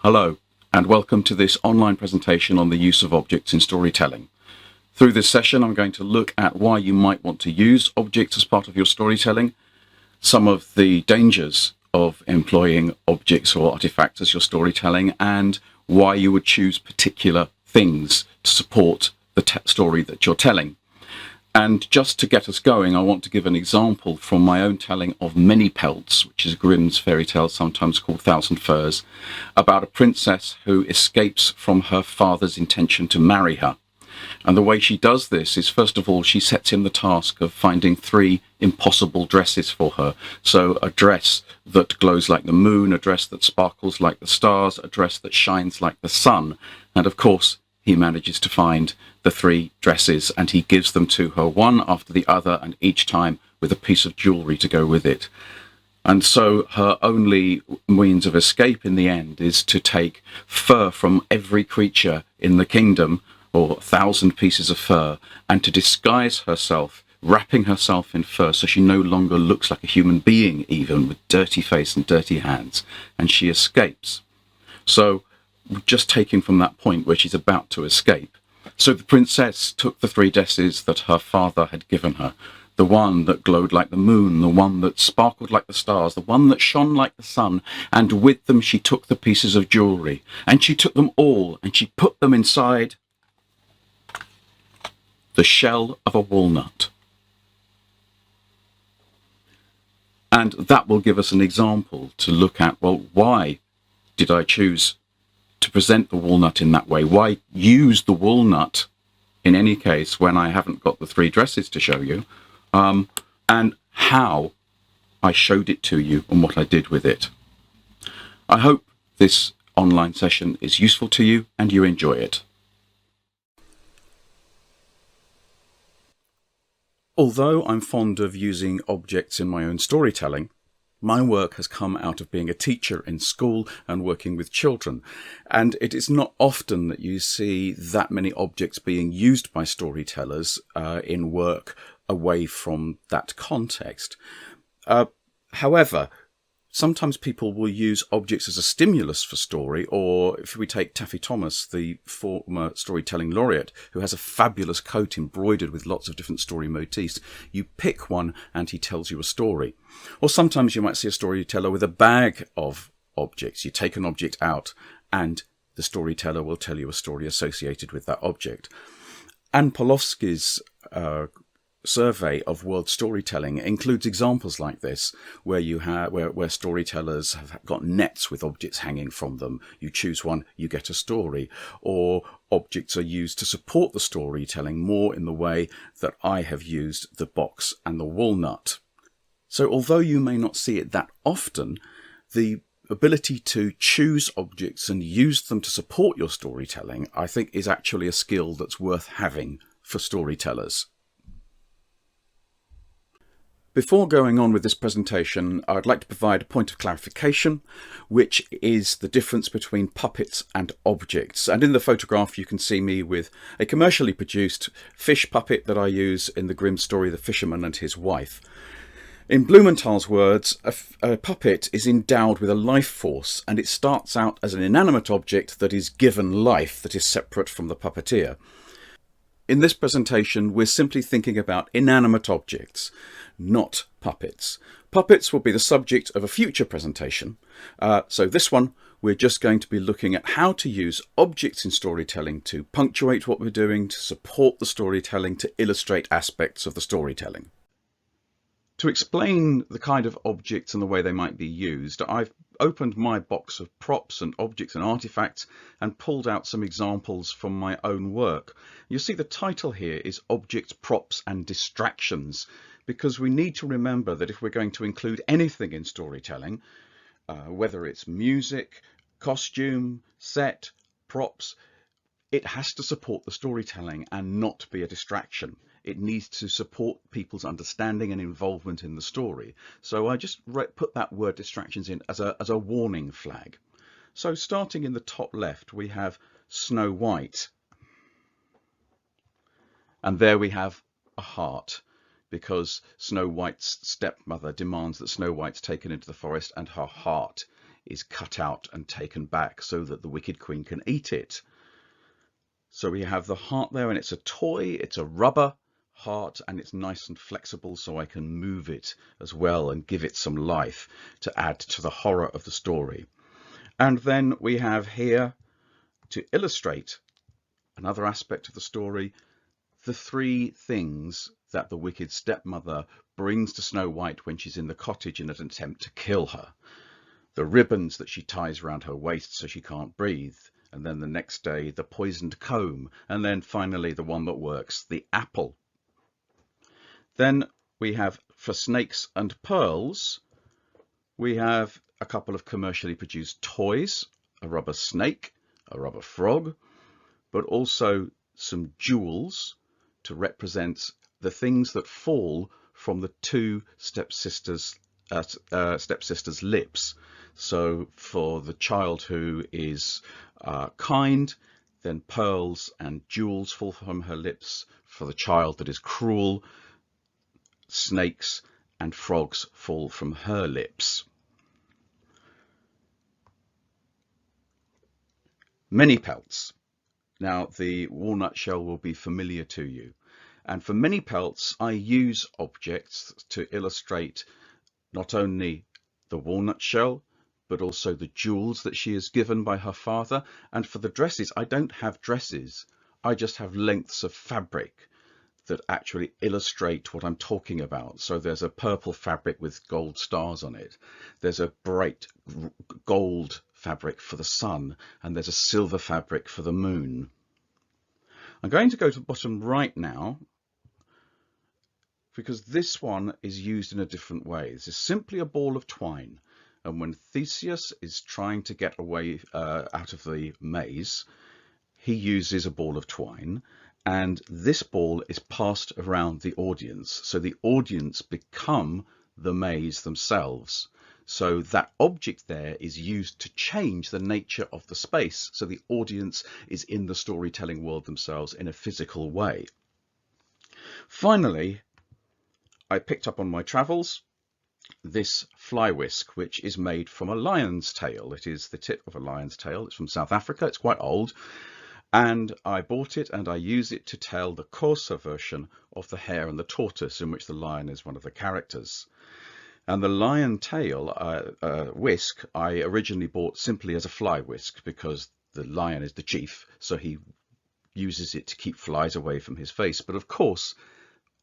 Hello, and welcome to this online presentation on the use of objects in storytelling. Through this session, I'm going to look at why you might want to use objects as part of your storytelling, some of the dangers of employing objects or artifacts as your storytelling, and why you would choose particular things to support the story that you're telling. And just to get us going, I want to give an example from my own telling of Many Pelts, which is Grimm's fairy tale, sometimes called Thousand Furs, about a princess who escapes from her father's intention to marry her. And the way she does this is, first of all, she sets him the task of finding 3 impossible dresses for her. So a dress that glows like the moon, a dress that sparkles like the stars, a dress that shines like the sun. And of course, he manages to find the 3 dresses, and he gives them to her one after the other, and each time with a piece of jewelry to go with it. And so her only means of escape in the end is to take fur from every creature in the kingdom, or 1,000 pieces of fur, and to disguise herself, wrapping herself in fur so she no longer looks like a human being, even with dirty face and dirty hands, and she escapes. So just taking from that point where she's about to escape. So the princess took the 3 dresses that her father had given her, the one that glowed like the moon, the one that sparkled like the stars, the one that shone like the sun, and with them she took the pieces of jewelry, and she took them all, and she put them inside the shell of a walnut. And that will give us an example to look at, well, why did I choose to present the walnut in that way? Why use the walnut in any case when I haven't got the 3 dresses to show you, and how I showed it to you and what I did with it. I hope this online session is useful to you and you enjoy it. Although I'm fond of using objects in my own storytelling, my work has come out of being a teacher in school and working with children, and it is not often that you see that many objects being used by storytellers in work away from that context. However, sometimes people will use objects as a stimulus for story, or if we take Taffy Thomas, the former storytelling laureate, who has a fabulous coat embroidered with lots of different story motifs, you pick one and he tells you a story. Or sometimes you might see a storyteller with a bag of objects. You take an object out and the storyteller will tell you a story associated with that object. Anne Polowski's survey of world storytelling includes examples like this, where you have where storytellers have got nets with objects hanging from them. You choose one, you get a story. Or objects are used to support the storytelling more in the way that I have used the box and the walnut. So although you may not see it that often, the ability to choose objects and use them to support your storytelling, I think, is actually a skill that's worth having for storytellers. Before going on with this presentation, I'd like to provide a point of clarification, which is the difference between puppets and objects. And in the photograph, you can see me with a commercially produced fish puppet that I use in the Grimm story, The Fisherman and His Wife. In Blumenthal's words, a puppet is endowed with a life force, and it starts out as an inanimate object that is given life, that is separate from the puppeteer. In this presentation, we're simply thinking about inanimate objects, not puppets. Puppets will be the subject of a future presentation. So this one, we're just going to be looking at how to use objects in storytelling to punctuate what we're doing, to support the storytelling, to illustrate aspects of the storytelling. To explain the kind of objects and the way they might be used, I've opened my box of props and objects and artifacts and pulled out some examples from my own work. You'll see the title here is Objects, Props and Distractions, because we need to remember that if we're going to include anything in storytelling, whether it's music, costume, set, props, it has to support the storytelling and not be a distraction. It needs to support people's understanding and involvement in the story. So I just put that word distractions in as a warning flag. So starting in the top left, we have Snow White. And there we have a heart, because Snow White's stepmother demands that Snow White's taken into the forest and her heart is cut out and taken back so that the Wicked Queen can eat it. So we have the heart there, and it's a toy, it's a rubber heart, and it's nice and flexible, so I can move it as well and give it some life to add to the horror of the story. And then we have here, to illustrate another aspect of the story, the three things that the wicked stepmother brings to Snow White when she's in the cottage in an attempt to kill her. The ribbons that she ties around her waist so she can't breathe, and then the next day the poisoned comb, and then finally the one that works, the apple. Then we have, for snakes and pearls, we have a couple of commercially produced toys, a rubber snake, a rubber frog, but also some jewels to represent the things that fall from the two stepsisters' lips. So for the child who is kind, then pearls and jewels fall from her lips. For the child that is cruel, snakes and frogs fall from her lips. Many pelts. Now, the walnut shell will be familiar to you. And for many pelts, I use objects to illustrate not only the walnut shell, but also the jewels that she is given by her father. And for the dresses, I don't have dresses. I just have lengths of fabric that actually illustrate what I'm talking about. So there's a purple fabric with gold stars on it. There's a bright gold fabric for the sun, and there's a silver fabric for the moon. I'm going to go to the bottom right now, because this one is used in a different way. This is simply a ball of twine. And when Theseus is trying to get away out of the maze, he uses a ball of twine. And this ball is passed around the audience. So the audience become the maze themselves. So that object there is used to change the nature of the space. So the audience is in the storytelling world themselves in a physical way. Finally, I picked up on my travels this fly whisk, which is made from a lion's tail. It is the tip of a lion's tail. It's from South Africa. It's quite old. And I bought it and I use it to tell the coarser version of The Hare and the Tortoise, in which the lion is one of the characters. And the lion tail whisk I originally bought simply as a fly whisk, because the lion is the chief, so he uses it to keep flies away from his face. But of course,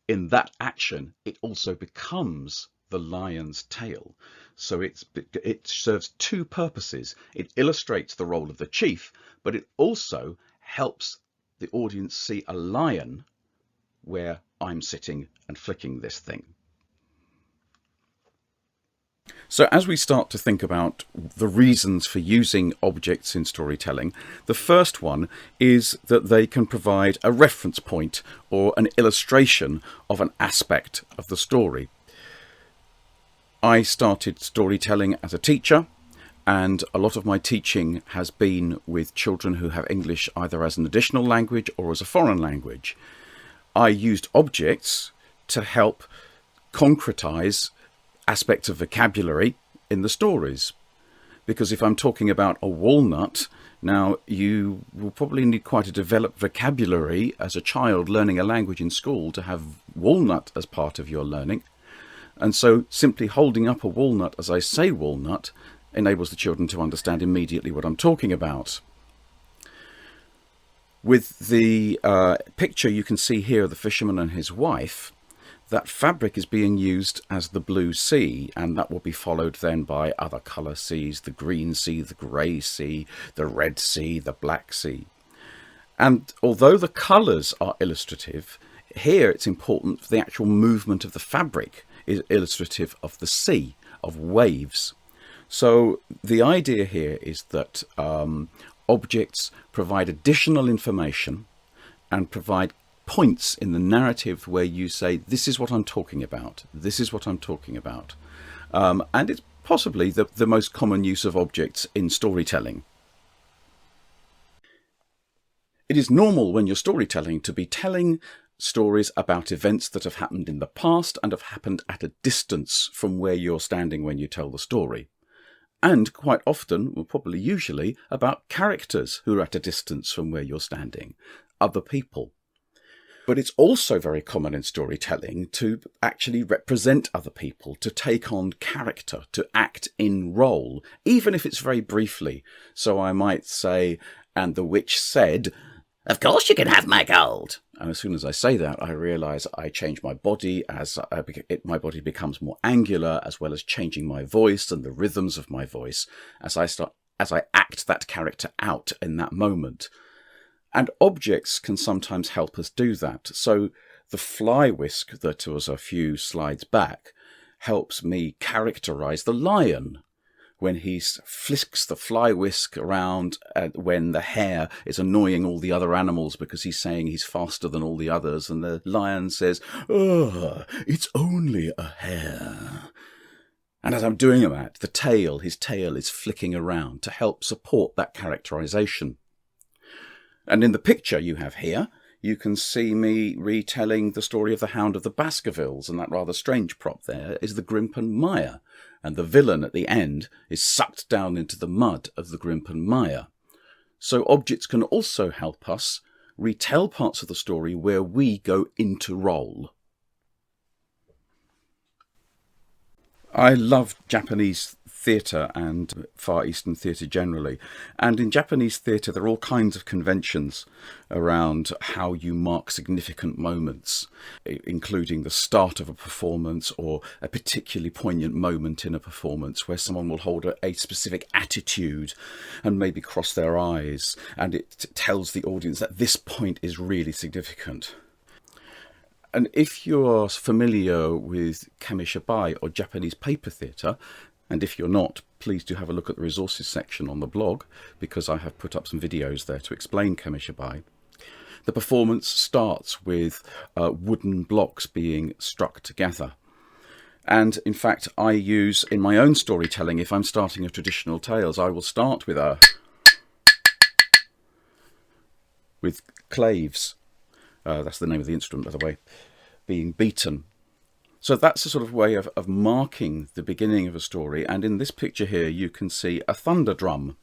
in that action, it also becomes the lion's tail. So it serves two purposes. It illustrates the role of the chief, but it also helps the audience see a lion where I'm sitting and flicking this thing. So as we start to think about the reasons for using objects in storytelling, the first one is that they can provide a reference point or an illustration of an aspect of the story. I started storytelling as a teacher, and a lot of my teaching has been with children who have English either as an additional language or as a foreign language. I used objects to help concretize aspects of vocabulary in the stories. Because if I'm talking about a walnut, now you will probably need quite a developed vocabulary as a child learning a language in school to have walnut as part of your learning. And so simply holding up a walnut as I say walnut enables the children to understand immediately what I'm talking about. With the picture you can see here of the fisherman and his wife, that fabric is being used as the blue sea, and that will be followed then by other colour seas, the green sea, the grey sea, the red sea, the black sea. And although the colours are illustrative, here it's important the actual movement of the fabric is illustrative of the sea, of waves. So the idea here is that objects provide additional information and provide points in the narrative where you say, this is what I'm talking about, this is what I'm talking about. And it's possibly the most common use of objects in storytelling. It is normal when you're storytelling to be telling stories about events that have happened in the past and have happened at a distance from where you're standing when you tell the story. and quite often, well, probably usually, about characters who are at a distance from where you're standing, other people. But it's also very common in storytelling to actually represent other people, to take on character, to act in role, even if it's very briefly. So I might say, and the witch said, "Of course you can have my gold." And as soon as I say that, I realise I change my body as my body becomes more angular, as well as changing my voice and the rhythms of my voice as I act that character out in that moment. And objects can sometimes help us do that. So the fly whisk that was a few slides back helps me characterize the lion when he flicks the fly whisk around when the hare is annoying all the other animals because he's saying he's faster than all the others, and the lion says, "Oh, it's only a hare." And as I'm doing that, his tail is flicking around to help support that characterization. And in the picture you have here, you can see me retelling the story of the Hound of the Baskervilles, and that rather strange prop there is the Grimpen Mire, and the villain at the end is sucked down into the mud of the Grimpen Mire. So objects can also help us retell parts of the story where we go into role. I love Japanese theatre and Far Eastern theatre generally. And in Japanese theatre, there are all kinds of conventions around how you mark significant moments, including the start of a performance or a particularly poignant moment in a performance where someone will hold a specific attitude and maybe cross their eyes, and it tells the audience that this point is really significant. And if you're familiar with kamishibai or Japanese paper theatre, and if you're not, please do have a look at the resources section on the blog, because I have put up some videos there to explain kamishibai. The performance starts with wooden blocks being struck together. And in fact, I use in my own storytelling, if I'm starting a traditional tales, I will start with claves. That's the name of the instrument, by the way, being beaten. So that's a sort of way of marking the beginning of a story. And in this picture here, you can see a thunder drum.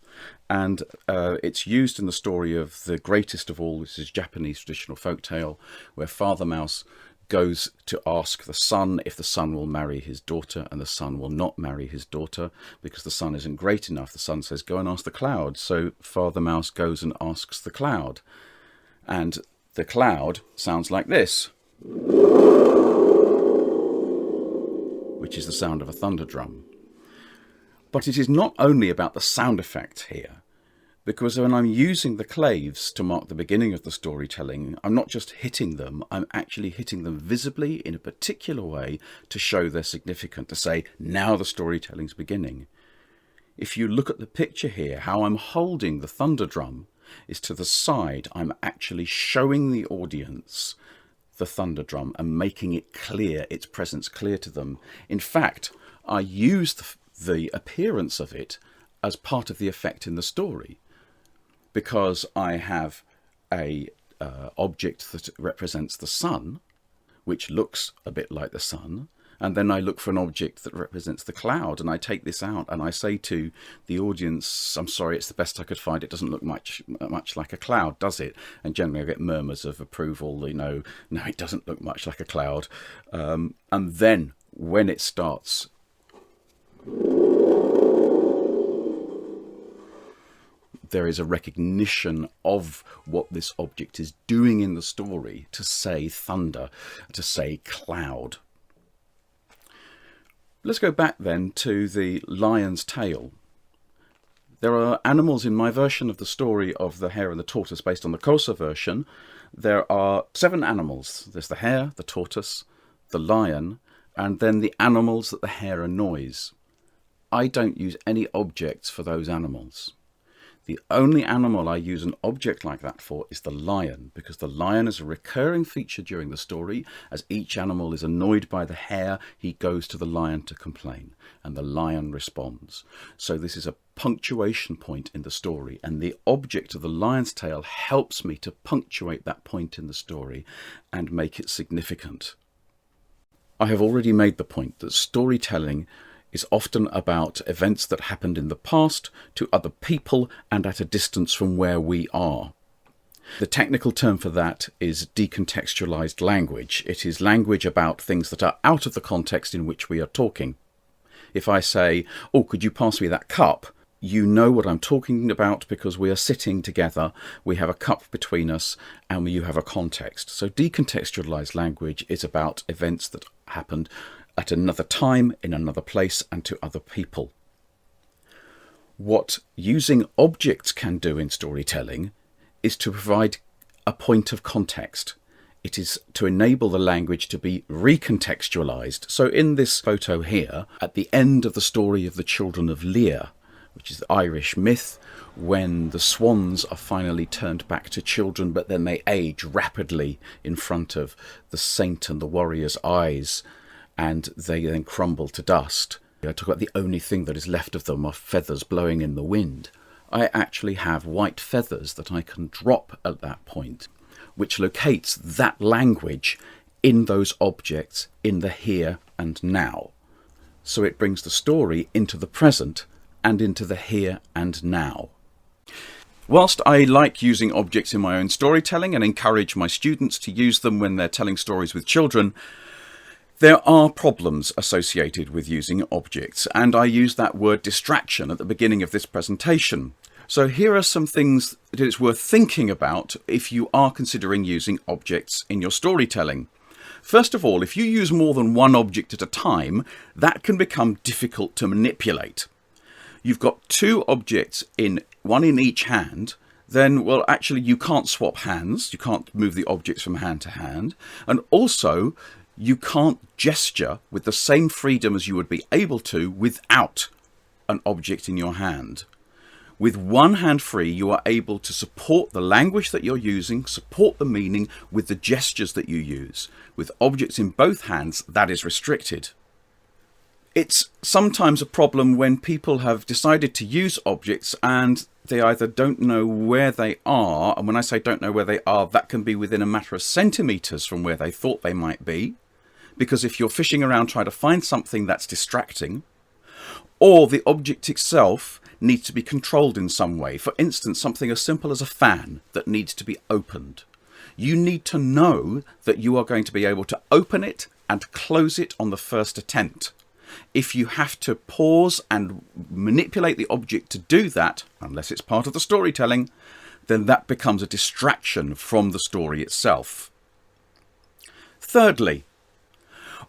And it's used in the story of the greatest of all. This is Japanese traditional folktale, where Father Mouse goes to ask the sun if the sun will marry his daughter, and the sun will not marry his daughter because the sun isn't great enough. The sun says, "Go and ask the cloud." So Father Mouse goes and asks the cloud. And the cloud sounds like this, which is the sound of a thunder drum. But it is not only about the sound effect here, because when I'm using the claves to mark the beginning of the storytelling, I'm not just hitting them, I'm actually hitting them visibly in a particular way to show their significance, to say, now the storytelling's beginning. If you look at the picture here, how I'm holding the thunder drum is to the side. I'm actually showing the audience the thunder drum and making it clear, its presence clear to them. In fact, I used the appearance of it as part of the effect in the story, because I have a object that represents the sun, which looks a bit like the sun, and then I look for an object that represents the cloud, and I take this out and I say to the audience, "I'm sorry, it's the best I could find. It doesn't look much like a cloud, does it?" And generally I get murmurs of approval, no, it doesn't look much like a cloud. And then when it starts, there is a recognition of what this object is doing in the story, to say thunder, to say cloud. Let's go back then to the lion's tail. There are animals in my version of the story of the hare and the tortoise based on the Kosa version. There are 7 animals. There's the hare, the tortoise, the lion, and then the animals that the hare annoys. I don't use any objects for those animals. The only animal I use an object like that for is the lion, because the lion is a recurring feature during the story. As each animal is annoyed by the hare, he goes to the lion to complain, and the lion responds. So this is a punctuation point in the story, and the object of the lion's tail helps me to punctuate that point in the story and make it significant. I have already made the point that storytelling is often about events that happened in the past to other people and at a distance from where we are. The technical term for that is decontextualized language. It is language about things that are out of the context in which we are talking. If I say, "Oh, could you pass me that cup?" you know what I'm talking about because we are sitting together, we have a cup between us, and you have a context. So decontextualized language is about events that happened at another time, in another place, and to other people. What using objects can do in storytelling is to provide a point of context. It is to enable the language to be recontextualized. So in this photo here, at the end of the story of the Children of Lear, which is the Irish myth, when the swans are finally turned back to children, but then they age rapidly in front of the saint and the warrior's eyes, and they then crumble to dust. I talk about the only thing that is left of them are feathers blowing in the wind. I actually have white feathers that I can drop at that point, which locates that language in those objects in the here and now. So it brings the story into the present and into the here and now. Whilst I like using objects in my own storytelling and encourage my students to use them when they're telling stories with children, there are problems associated with using objects, and I use that word distraction at the beginning of this presentation. So here are some things that it's worth thinking about if you are considering using objects in your storytelling. First of all, if you use more than one object at a time, that can become difficult to manipulate. You've got two objects, one in each hand, then, well, actually you can't swap hands. You can't move the objects from hand to hand. And also, you can't gesture with the same freedom as you would be able to without an object in your hand. With one hand free, you are able to support the language that you're using, support the meaning with the gestures that you use. With objects in both hands, that is restricted. It's sometimes a problem when people have decided to use objects and they either don't know where they are, and when I say don't know where they are, that can be within a matter of centimetres from where they thought they might be, because if you're fishing around trying to find something, that's distracting, or the object itself needs to be controlled in some way. For instance, something as simple as a fan that needs to be opened. You need to know that you are going to be able to open it and close it on the first attempt. If you have to pause and manipulate the object to do that, unless it's part of the storytelling, then that becomes a distraction from the story itself. Thirdly,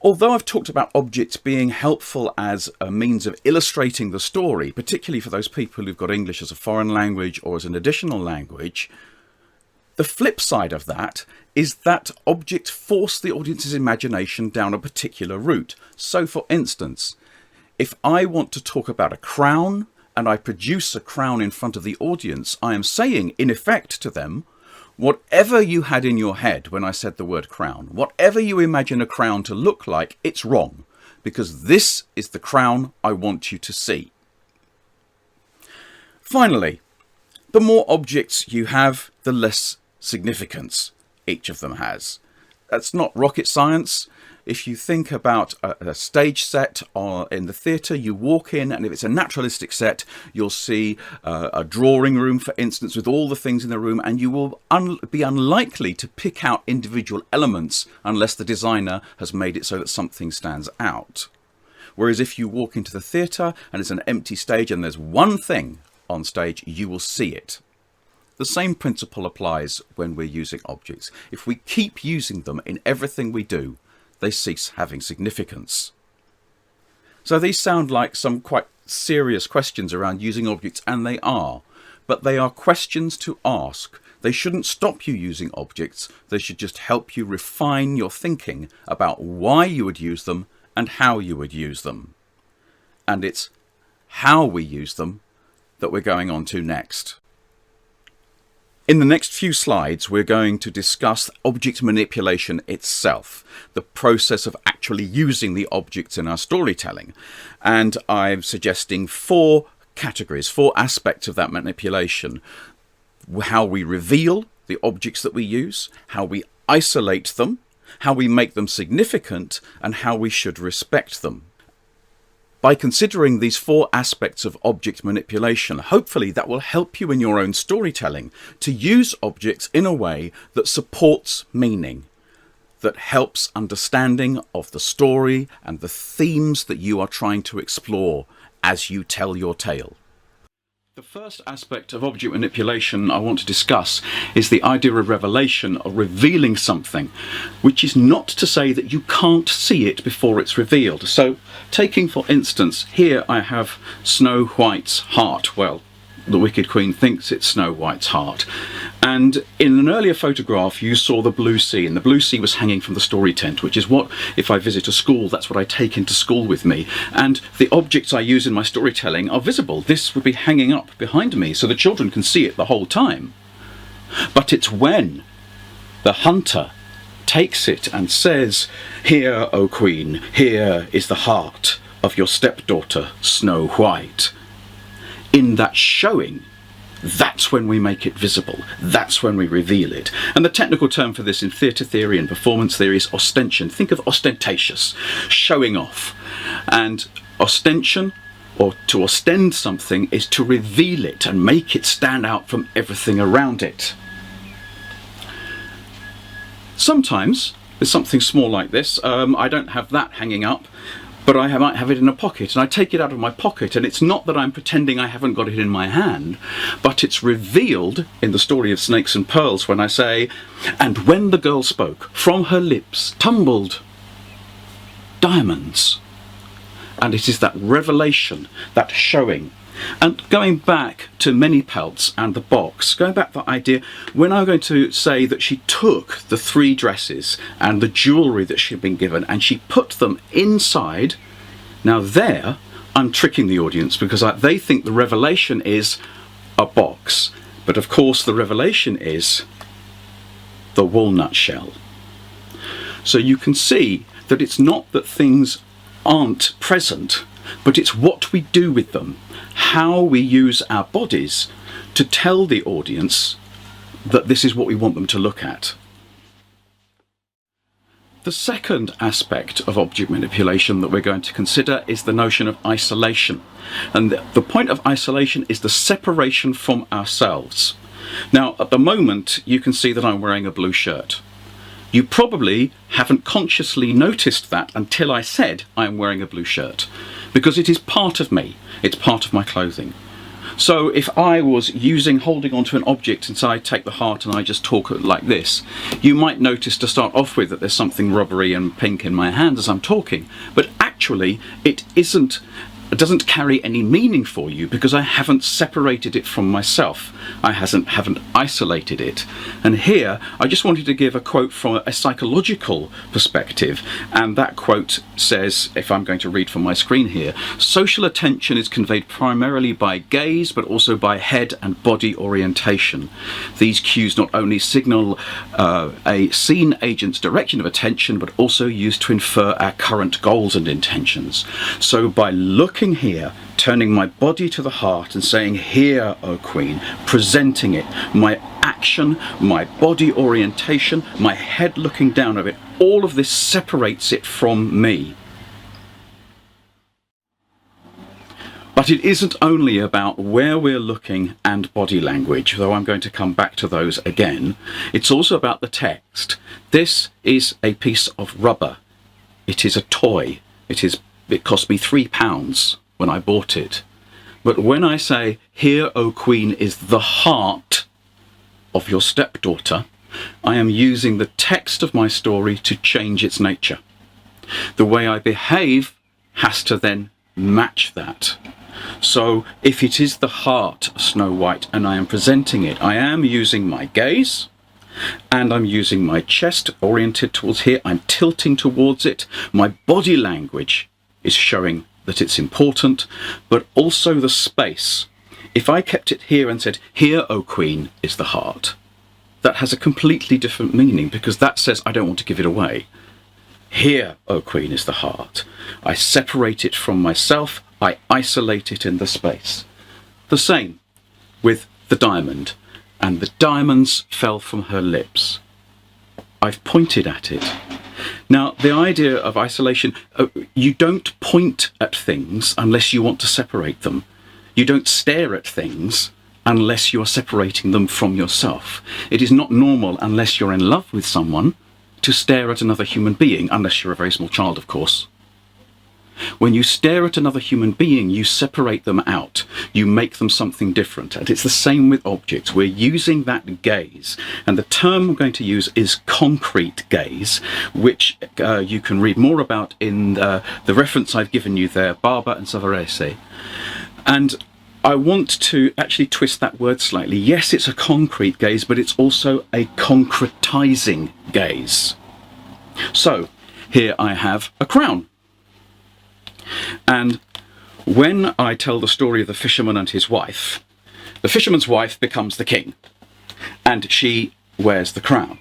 although I've talked about objects being helpful as a means of illustrating the story, particularly for those people who've got English as a foreign language or as an additional language, the flip side of that is that objects force the audience's imagination down a particular route. So, for instance, if I want to talk about a crown and I produce a crown in front of the audience, I am saying, in effect, to them, whatever you had in your head when I said the word crown, whatever you imagine a crown to look like, it's wrong, because this is the crown I want you to see. Finally, the more objects you have, the less significance each of them has. That's not rocket science. If you think about a stage set in the theatre, you walk in, and if it's a naturalistic set, you'll see a drawing room, for instance, with all the things in the room, and you will be unlikely to pick out individual elements unless the designer has made it so that something stands out. Whereas if you walk into the theatre and it's an empty stage and there's one thing on stage, you will see it. The same principle applies when we're using objects. If we keep using them in everything we do, they cease having significance. So these sound like some quite serious questions around using objects, and they are. But they are questions to ask. They shouldn't stop you using objects. They should just help you refine your thinking about why you would use them and how you would use them. And it's how we use them that we're going on to next. In the next few slides, we're going to discuss object manipulation itself, the process of actually using the objects in our storytelling. And I'm suggesting four categories, four aspects of that manipulation. How we reveal the objects that we use, how we isolate them, how we make them significant, and how we should respect them. By considering these 4 aspects of object manipulation, hopefully that will help you in your own storytelling to use objects in a way that supports meaning, that helps understanding of the story and the themes that you are trying to explore as you tell your tale. The first aspect of object manipulation I want to discuss is the idea of revelation, or revealing something, which is not to say that you can't see it before it's revealed. So, taking for instance, here I have Snow White's heart. Well, the Wicked Queen thinks it's Snow White's heart. And in an earlier photograph you saw the blue sea, and the blue sea was hanging from the story tent, which is what, if I visit a school, that's what I take into school with me. And the objects I use in my storytelling are visible. This would be hanging up behind me so the children can see it the whole time. But it's when the hunter takes it and says, "Here, O Queen, here is the heart of your stepdaughter, Snow White." In that showing, that's when we make it visible. That's when we reveal it. And the technical term for this in theatre theory and performance theory is ostension. Think of ostentatious, showing off. And ostension, or to ostend something, is to reveal it and make it stand out from everything around it. Sometimes, with something small like this, I don't have that hanging up, but I might have it in a pocket, and I take it out of my pocket, and it's not that I'm pretending I haven't got it in my hand, but it's revealed in the story of Snakes and Pearls when I say, "And when the girl spoke, from her lips tumbled diamonds." And it is that revelation, that showing. And going back to Many Pelts and the box, going back to the idea, when I'm going to say that she took the 3 dresses and the jewellery that she'd been given and she put them inside, now there I'm tricking the audience, because they think the revelation is a box, but of course the revelation is the walnut shell. So you can see that it's not that things aren't present, but it's what we do with them, how we use our bodies to tell the audience that this is what we want them to look at. The second aspect of object manipulation that we're going to consider is the notion of isolation. And the point of isolation is the separation from ourselves. Now, at the moment, you can see that I'm wearing a blue shirt. You probably haven't consciously noticed that until I said I'm wearing a blue shirt, because it is part of me. It's part of my clothing. So if I was holding onto an object, and so I take the heart and I just talk like this, you might notice to start off with that there's something rubbery and pink in my hand as I'm talking, but actually it doesn't carry any meaning for you, because I haven't separated it from myself. I haven't isolated it. And here I just wanted to give a quote from a psychological perspective, and that quote says, if I'm going to read from my screen here, "Social attention is conveyed primarily by gaze, but also by head and body orientation. These cues not only signal a scene agent's direction of attention, but also used to infer our current goals and intentions." So by looking here, turning my body to the heart and saying, "Here, O Queen," presenting it, my action, my body orientation, my head looking down of it, all of this separates it from me. But it isn't only about where we're looking and body language, though I'm going to come back to those again. It's also about the text. This is a piece of rubber. It is a toy. It cost me £3 when I bought it. But when I say, "Here, O Queen, is the heart of your stepdaughter," I am using the text of my story to change its nature. The way I behave has to then match that. So if it is the heart of Snow White and I am presenting it, I am using my gaze, and I'm using my chest oriented towards here. I'm tilting towards it. My body language is showing that it's important, but also the space. If I kept it here and said, "Here, O Queen, is the heart," that has a completely different meaning, because that says I don't want to give it away. Here, O Queen, is the heart. I separate it from myself. I isolate it in the space. The same with the diamond. "And the diamonds fell from her lips." I've pointed at it. Now, the idea of isolation, you don't point at things unless you want to separate them. You don't stare at things unless you're separating them from yourself. It is not normal, unless you're in love with someone, to stare at another human being, unless you're a very small child, of course. When you stare at another human being, you separate them out. You make them something different. And it's the same with objects. We're using that gaze. And the term I'm going to use is concrete gaze, which you can read more about in the reference I've given you there, Barber and Savarese. And I want to actually twist that word slightly. Yes, it's a concrete gaze, but it's also a concretizing gaze. So here I have a crown. And when I tell the story of the fisherman and his wife, the fisherman's wife becomes the king, and she wears the crown.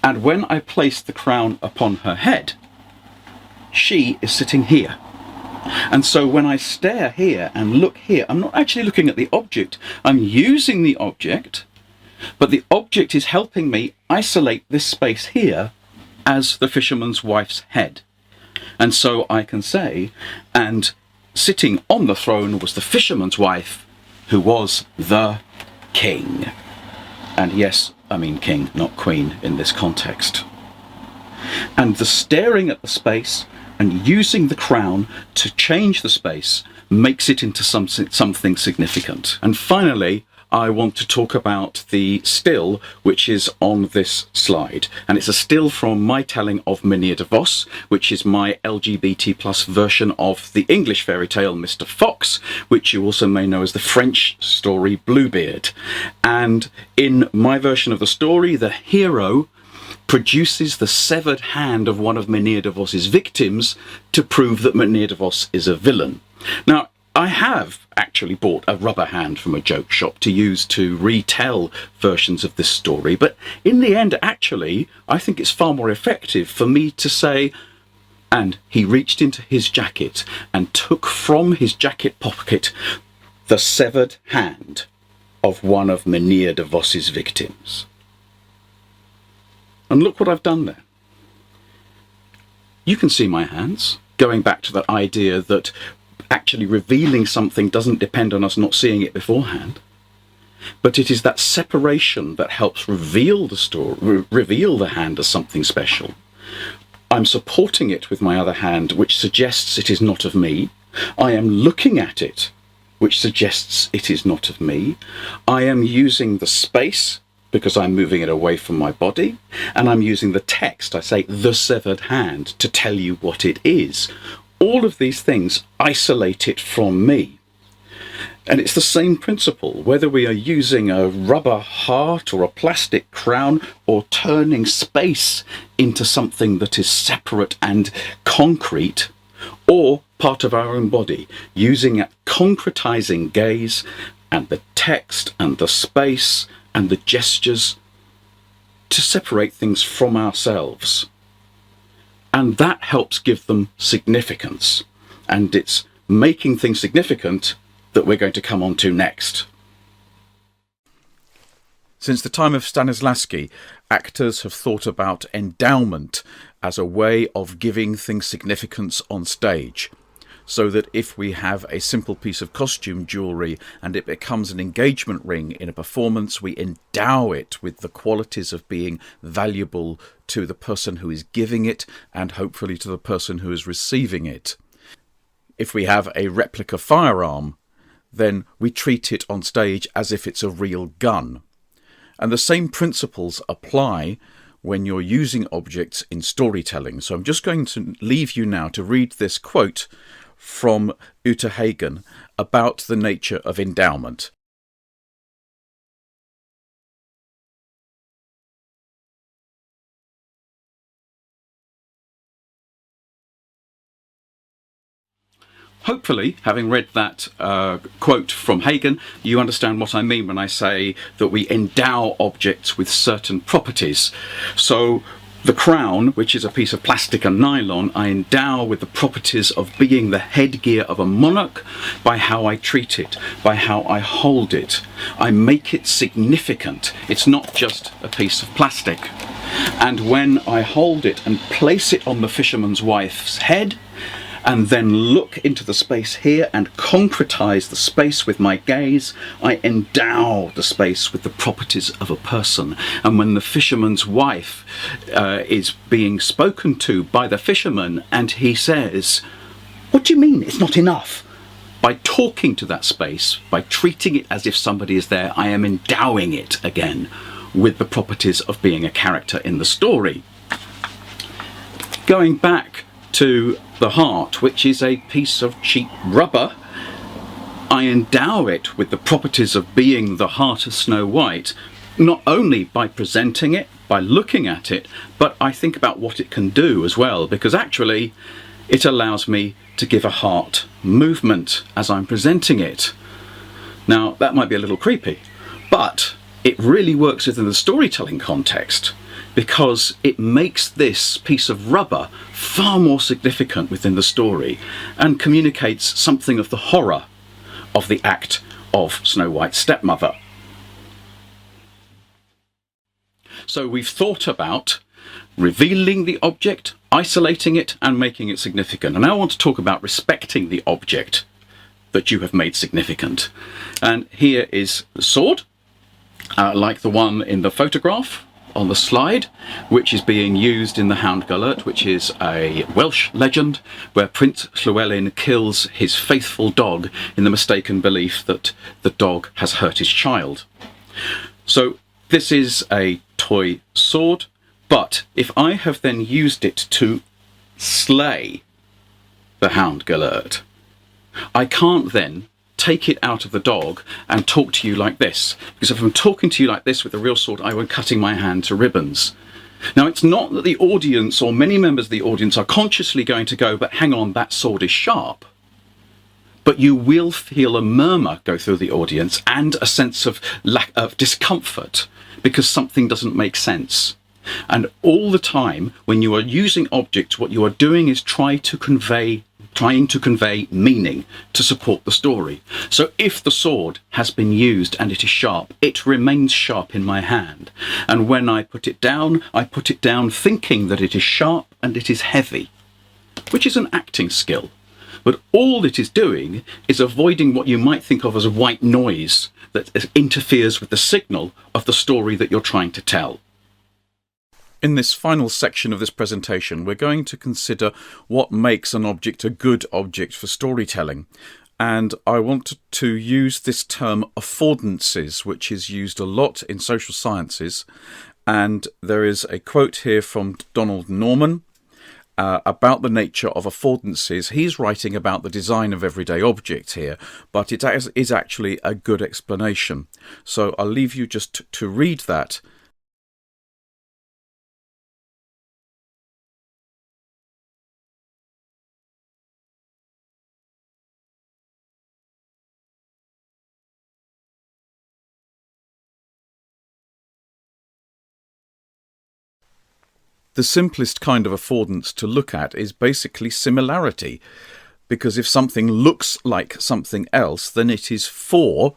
And when I place the crown upon her head, she is sitting here. And so when I stare here and look here, I'm not actually looking at the object, I'm using the object, but the object is helping me isolate this space here as the fisherman's wife's head. And so I can say, and sitting on the throne was the fisherman's wife, who was the king. And yes, I mean king, not queen in this context. And the staring at the space and using the crown to change the space makes it into something significant. And finally, I want to talk about the still which is on this slide. And it's a still from my telling of Mynheer de Vos, which is my LGBT plus version of the English fairy tale Mr. Fox, which you also may know as the French story Bluebeard. And in my version of the story, the hero produces the severed hand of one of Mynheer de Vos's victims to prove that Mynheer de Vos is a villain. Now, I have actually bought a rubber hand from a joke shop to use to retell versions of this story, but in the end, actually, I think it's far more effective for me to say, and he reached into his jacket and took from his jacket pocket the severed hand of one of Mynheer de Vos's victims. And look what I've done there. You can see my hands, going back to that idea that actually revealing something doesn't depend on us not seeing it beforehand, but it is that separation that helps reveal the story, reveal the hand as something special. I'm supporting it with my other hand, which suggests it is not of me. I am looking at it, which suggests it is not of me. I am using the space because I'm moving it away from my body, and I'm using the text, I say the severed hand, to tell you what it is. All of these things isolate it from me. And it's the same principle, whether we are using a rubber heart or a plastic crown, or turning space into something that is separate and concrete, or part of our own body, using a concretizing gaze and the text and the space and the gestures to separate things from ourselves. And that helps give them significance. And it's making things significant that we're going to come on to next. Since the time of Stanislavski, actors have thought about endowment as a way of giving things significance on stage, so that if we have a simple piece of costume jewellery and it becomes an engagement ring in a performance, we endow it with the qualities of being valuable to the person who is giving it and hopefully to the person who is receiving it. If we have a replica firearm, then we treat it on stage as if it's a real gun. And the same principles apply when you're using objects in storytelling. So I'm just going to leave you now to read this quote from Uta Hagen about the nature of endowment. Hopefully, having read that quote from Hagen, you understand what I mean when I say that we endow objects with certain properties. So The crown, which is a piece of plastic and nylon, I endow with the properties of being the headgear of a monarch by how I treat it, by how I hold it. I make it significant. It's not just a piece of plastic. And when I hold it and place it on the fisherman's wife's head, and then look into the space here and concretize the space with my gaze, I endow the space with the properties of a person. And when the fisherman's wife is being spoken to by the fisherman and he says, "What do you mean it's not enough?" By talking to that space, by treating it as if somebody is there, I am endowing it again with the properties of being a character in the story. Going back to the heart, which is a piece of cheap rubber, I endow it with the properties of being the heart of Snow White, not only by presenting it, by looking at it, but I think about what it can do as well, because actually it allows me to give a heart movement as I'm presenting it. Now, that might be a little creepy, but it really works within the storytelling context, because it makes this piece of rubber far more significant within the story and communicates something of the horror of the act of Snow White's stepmother. So we've thought about revealing the object, isolating it, and making it significant. And now I want to talk about respecting the object that you have made significant. And here is the sword, like the one in the photograph on the slide, which is being used in the Hound Gullet, which is a Welsh legend where Prince Llewellyn kills his faithful dog in the mistaken belief that the dog has hurt his child. So this is a toy sword, but if I have then used it to slay the Hound Gullet, I can't then take it out of the dog and talk to you like this, because if I'm talking to you like this with a real sword, I would cutting my hand to ribbons. Now, it's not that the audience or many members of the audience are consciously going to go, but hang on, that sword is sharp. But you will feel a murmur go through the audience and a sense of lack of discomfort because something doesn't make sense. And all the time when you are using objects, what you are doing is trying to convey meaning to support the story. So if the sword has been used and it is sharp, it remains sharp in my hand. And when I put it down thinking that it is sharp and it is heavy, which is an acting skill. But all it is doing is avoiding what you might think of as a white noise that interferes with the signal of the story that you're trying to tell. In this final section of this presentation, we're going to consider what makes an object a good object for storytelling. And I want to use this term affordances, which is used a lot in social sciences. And there is a quote here from Donald Norman about the nature of affordances. He's writing about the design of everyday objects here, but it is actually a good explanation. So I'll leave you just to read that. The simplest kind of affordance to look at is basically similarity, because if something looks like something else, then it is for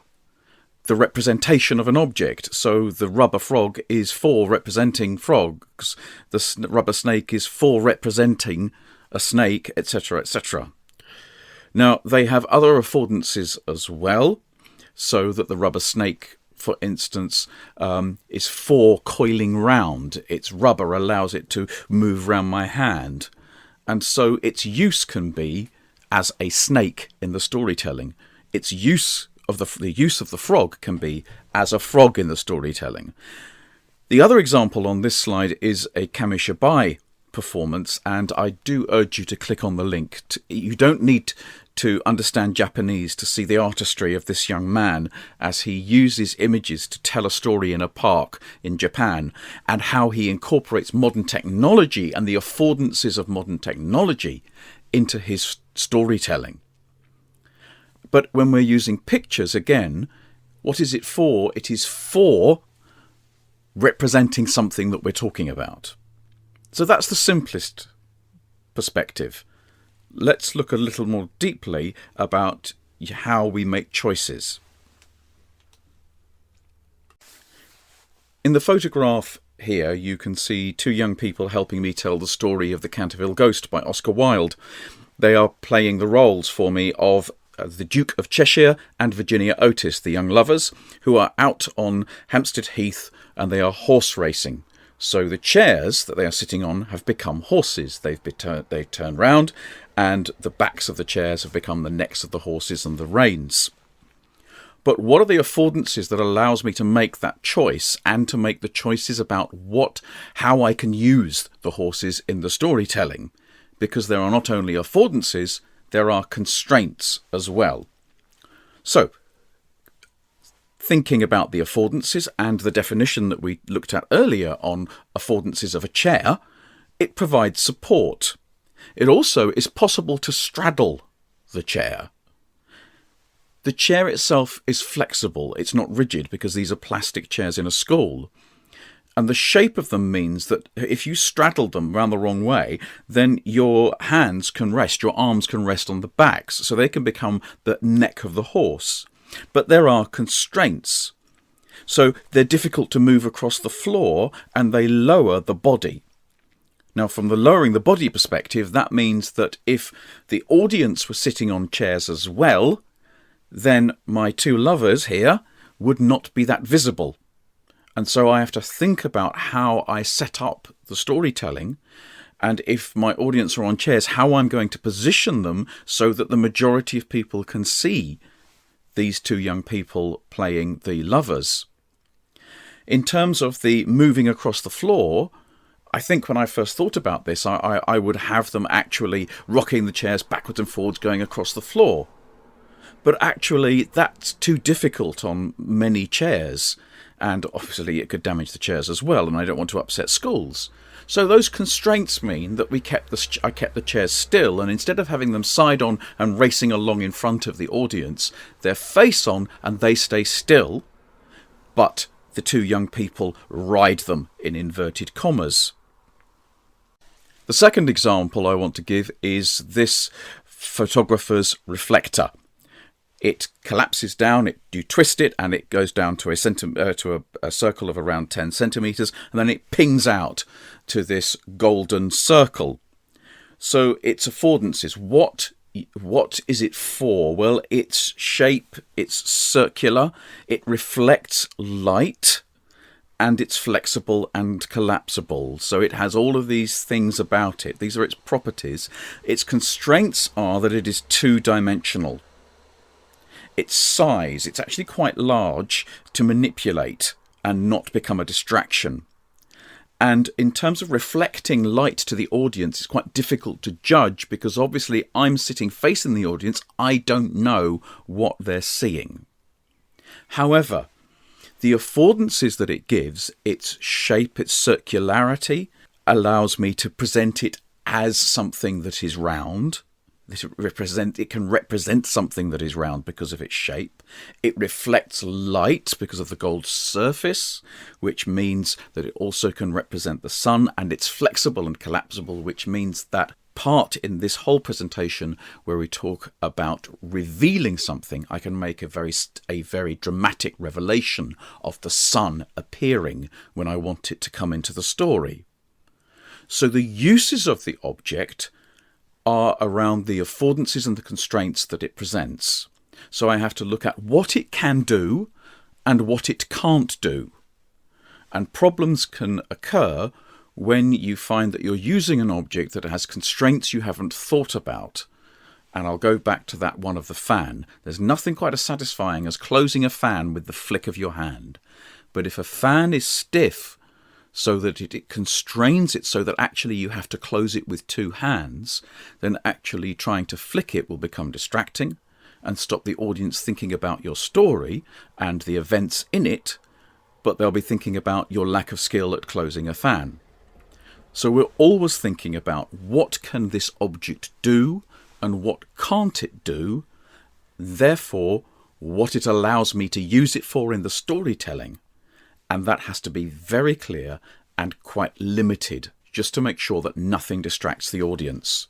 the representation of an object. So the rubber frog is for representing frogs, the rubber snake is for representing a snake, etc., etc. Now, they have other affordances as well, so that the rubber snake, for instance, is for coiling round. Its rubber allows it to move round my hand. And so its use can be as a snake in the storytelling. Its use of the use of the frog can be as a frog in the storytelling. The other example on this slide is a Kamishibai performance, and I do urge you to click on the link. You don't need to understand Japanese to see the artistry of this young man as he uses images to tell a story in a park in Japan, and how he incorporates modern technology and the affordances of modern technology into his storytelling. But when we're using pictures, again, what is it for? It is for representing something that we're talking about. So that's the simplest perspective. Let's look a little more deeply about how we make choices. In the photograph here, you can see two young people helping me tell the story of The Canterville Ghost by Oscar Wilde. They are playing the roles for me of the Duke of Cheshire and Virginia Otis, the young lovers, who are out on Hampstead Heath and they are horse racing. So the chairs that they are sitting on have become horses. They've turned round and the backs of the chairs have become the necks of the horses and the reins. But what are the affordances that allows me to make that choice and to make the choices about how I can use the horses in the storytelling? Because there are not only affordances, there are constraints as well. So, thinking about the affordances and the definition that we looked at earlier on affordances of a chair, it provides support. It also is possible to straddle the chair. The chair itself is flexible, it's not rigid because these are plastic chairs in a school. And the shape of them means that if you straddle them around the wrong way, then your hands can rest, your arms can rest on the backs, so they can become the neck of the horse. But there are constraints. So they're difficult to move across the floor and they lower the body. Now, from the lowering the body perspective, that means that if the audience were sitting on chairs as well, then my two lovers here would not be that visible. And so I have to think about how I set up the storytelling, and if my audience are on chairs, how I'm going to position them so that the majority of people can see these two young people playing the lovers. In terms of the moving across the floor, I think when I first thought about this, I would have them actually rocking the chairs backwards and forwards going across the floor. But actually, that's too difficult on many chairs, and obviously it could damage the chairs as well, and I don't want to upset schools. So those constraints mean that I kept the chairs still, and instead of having them side on and racing along in front of the audience, they're face on and they stay still, but the two young people ride them in inverted commas. The second example I want to give is this photographer's reflector. It collapses down, you twist it, and it goes down to a circle of around 10 centimetres, and then it pings out to this golden circle. So its affordances, what is it for? Well, its shape, it's circular, it reflects light, and it's flexible and collapsible. So it has all of these things about it. These are its properties. Its constraints are that it is two-dimensional. Its size, it's actually quite large to manipulate and not become a distraction. And in terms of reflecting light to the audience, it's quite difficult to judge because obviously I'm sitting facing the audience, I don't know what they're seeing. However, the affordances that it gives, its shape, its circularity, allows me to present it as something that is round. It can represent something that is round because of its shape. It reflects light because of the gold surface, which means that it also can represent the sun, and it's flexible and collapsible, which means that part in this whole presentation where we talk about revealing something, I can make a very dramatic revelation of the sun appearing when I want it to come into the story. So the uses of the object are around the affordances and the constraints that it presents. So I have to look at what it can do and what it can't do. And problems can occur when you find that you're using an object that has constraints you haven't thought about. And I'll go back to that one of the fan. There's nothing quite as satisfying as closing a fan with the flick of your hand. But if a fan is stiff, so that it constrains it so that actually you have to close it with two hands, then actually trying to flick it will become distracting and stop the audience thinking about your story and the events in it, but they'll be thinking about your lack of skill at closing a fan. So we're always thinking about what can this object do and what can't it do, therefore what it allows me to use it for in the storytelling. And that has to be very clear and quite limited just to make sure that nothing distracts the audience.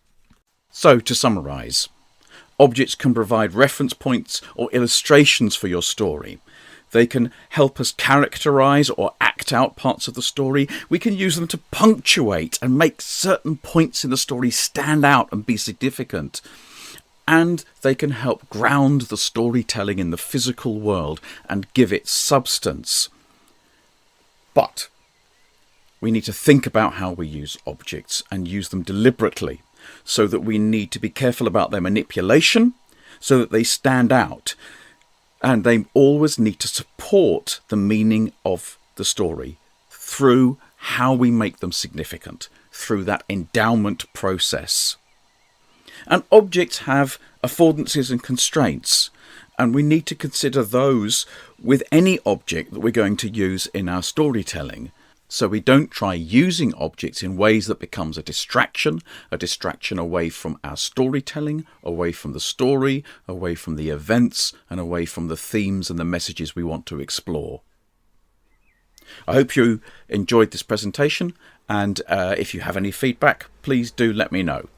So, to summarise, objects can provide reference points or illustrations for your story. They can help us characterise or act out parts of the story. We can use them to punctuate and make certain points in the story stand out and be significant. And they can help ground the storytelling in the physical world and give it substance. But we need to think about how we use objects and use them deliberately, so that we need to be careful about their manipulation so that they stand out. And they always need to support the meaning of the story through how we make them significant, through that endowment process. And objects have affordances and constraints, and we need to consider those with any object that we're going to use in our storytelling. So we don't try using objects in ways that becomes a distraction away from our storytelling, away from the story, away from the events, and away from the themes and the messages we want to explore. I hope you enjoyed this presentation, and if you have any feedback, please do let me know.